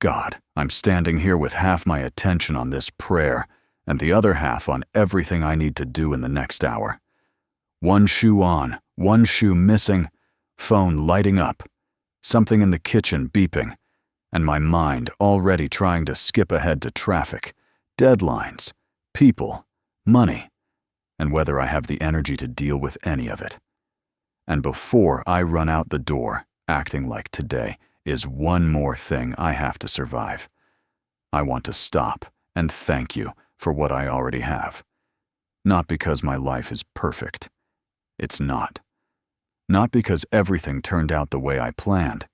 God, I'm standing here with half my attention on this prayer and the other half on everything I need to do in the next hour. One shoe on, one shoe missing, phone lighting up, something in the kitchen beeping, and my mind already trying to skip ahead to traffic, deadlines, people, money, and whether I have the energy to deal with any of it. And before I run out the door, acting like today is one more thing I have to survive. I want to stop and thank you for what I already have. Not because my life is perfect. It's not. Not because everything turned out the way I planned.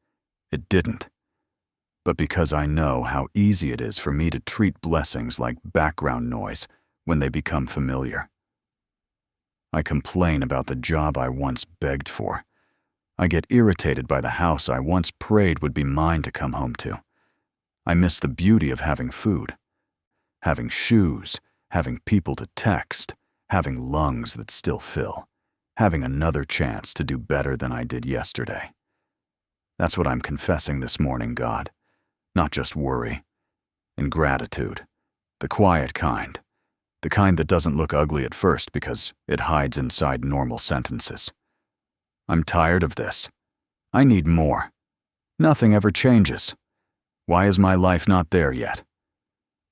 It didn't. But because I know how easy it is for me to treat blessings like background noise when they become familiar. I complain about the job I once begged for. I get irritated by the house I once prayed would be mine to come home to. I miss the beauty of having food, having shoes, having people to text, having lungs that still fill, having another chance to do better than I did yesterday. That's what I'm confessing this morning, God. Not just worry. Ingratitude. The quiet kind. The kind that doesn't look ugly at first because it hides inside normal sentences. I'm tired of this. I need more. Nothing ever changes. Why is my life not there yet?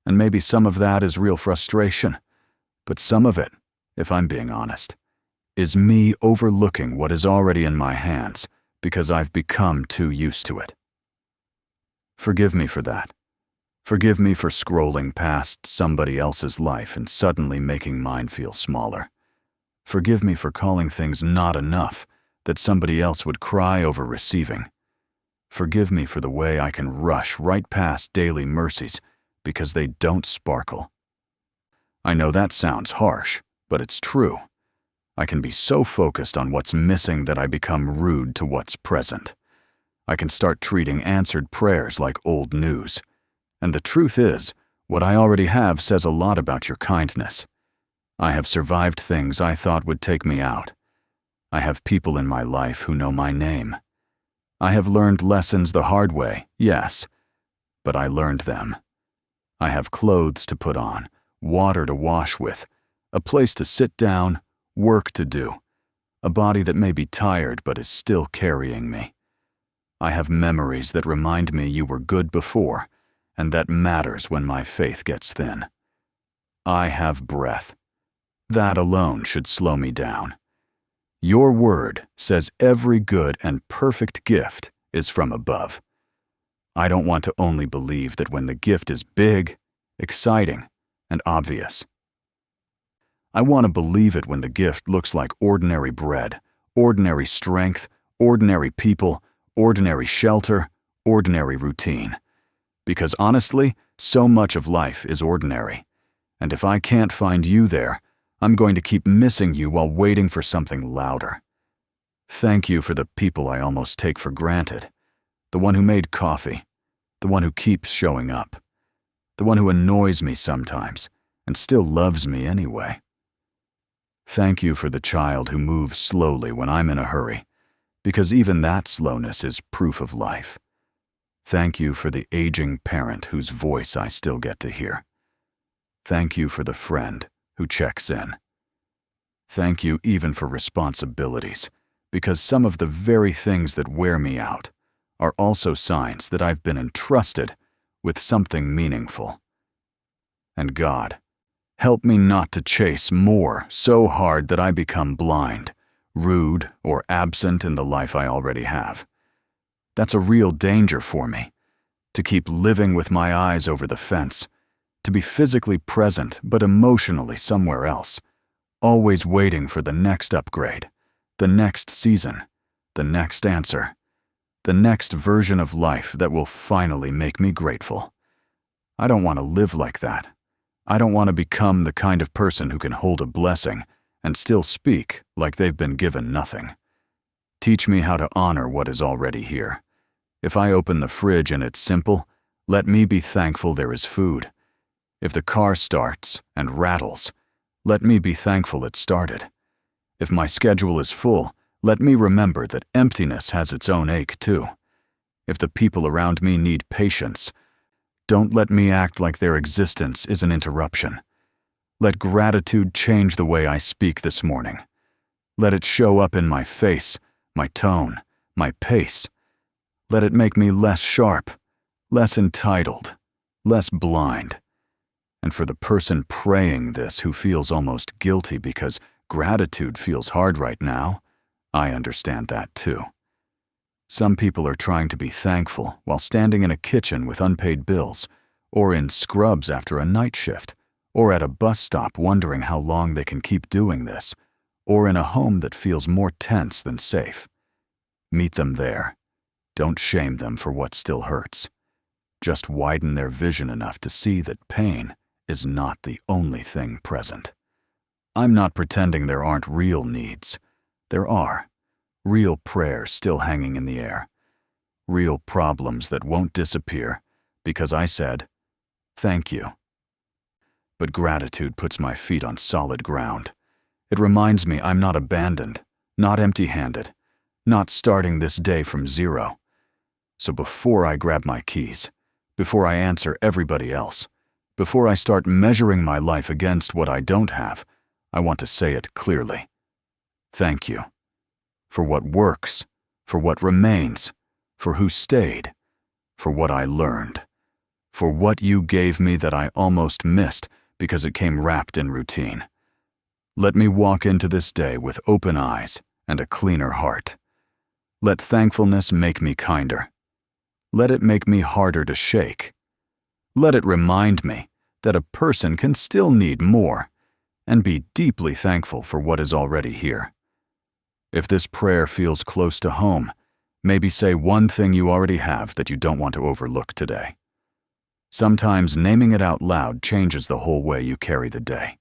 And maybe some of that is real frustration, but some of it, if I'm being honest, is me overlooking what is already in my hands because I've become too used to it. Forgive me for that. Forgive me for scrolling past somebody else's life and suddenly making mine feel smaller. Forgive me for calling things not enough that somebody else would cry over receiving. Forgive me for the way I can rush right past daily mercies because they don't sparkle. I know that sounds harsh, but it's true. I can be so focused on what's missing that I become rude to what's present. I can start treating answered prayers like old news. And the truth is, what I already have says a lot about your kindness. I have survived things I thought would take me out. I have people in my life who know my name. I have learned lessons the hard way, yes, but I learned them. I have clothes to put on, water to wash with, a place to sit down, work to do, a body that may be tired but is still carrying me. I have memories that remind me you were good before, and that matters when my faith gets thin. I have breath. That alone should slow me down. Your word says every good and perfect gift is from above. I don't want to only believe that when the gift is big, exciting, and obvious. I want to believe it when the gift looks like ordinary bread, ordinary strength, ordinary people, ordinary shelter, ordinary routine. Because honestly, so much of life is ordinary. And if I can't find you there, I'm going to keep missing you while waiting for something louder. Thank you for the people I almost take for granted. The one who made coffee. The one who keeps showing up. The one who annoys me sometimes and still loves me anyway. Thank you for the child who moves slowly when I'm in a hurry, because even that slowness is proof of life. Thank you for the aging parent whose voice I still get to hear. Thank you for the friend who checks in. Thank you even for responsibilities, because some of the very things that wear me out are also signs that I've been entrusted with something meaningful. And God, help me not to chase more so hard that I become blind, rude, or absent in the life I already have. That's a real danger for me, to keep living with my eyes over the fence, to be physically present but emotionally somewhere else, always waiting for the next upgrade, the next season, the next answer, the next version of life that will finally make me grateful. I don't want to live like that. I don't want to become the kind of person who can hold a blessing and still speak like they've been given nothing. Teach me how to honor what is already here. If I open the fridge and it's simple, let me be thankful there is food. If the car starts and rattles, let me be thankful it started. If my schedule is full, let me remember that emptiness has its own ache too. If the people around me need patience, Don't let me act like their existence is an interruption. Let gratitude change the way I speak this morning. Let it show up in my face, my tone, my pace. Let it make me less sharp, less entitled, less blind. And for the person praying this who feels almost guilty because gratitude feels hard right now, I understand that too. Some people are trying to be thankful while standing in a kitchen with unpaid bills, or in scrubs after a night shift, or at a bus stop wondering how long they can keep doing this, or in a home that feels more tense than safe. Meet them there. Don't shame them for what still hurts. Just widen their vision enough to see that pain is not the only thing present. I'm not pretending there aren't real needs. There are. Real prayers still hanging in the air. Real problems that won't disappear because I said, thank you. But gratitude puts my feet on solid ground. It reminds me I'm not abandoned, not empty-handed, not starting this day from zero. So before I grab my keys, before I answer everybody else, before I start measuring my life against what I don't have, I want to say it clearly. Thank you. For what works, for what remains, for who stayed, for what I learned, for what you gave me that I almost missed because it came wrapped in routine. Let me walk into this day with open eyes and a cleaner heart. Let thankfulness make me kinder. Let it make me harder to shake. Let it remind me that a person can still need more and be deeply thankful for what is already here. If this prayer feels close to home, maybe say one thing you already have that you don't want to overlook today. Sometimes naming it out loud changes the whole way you carry the day.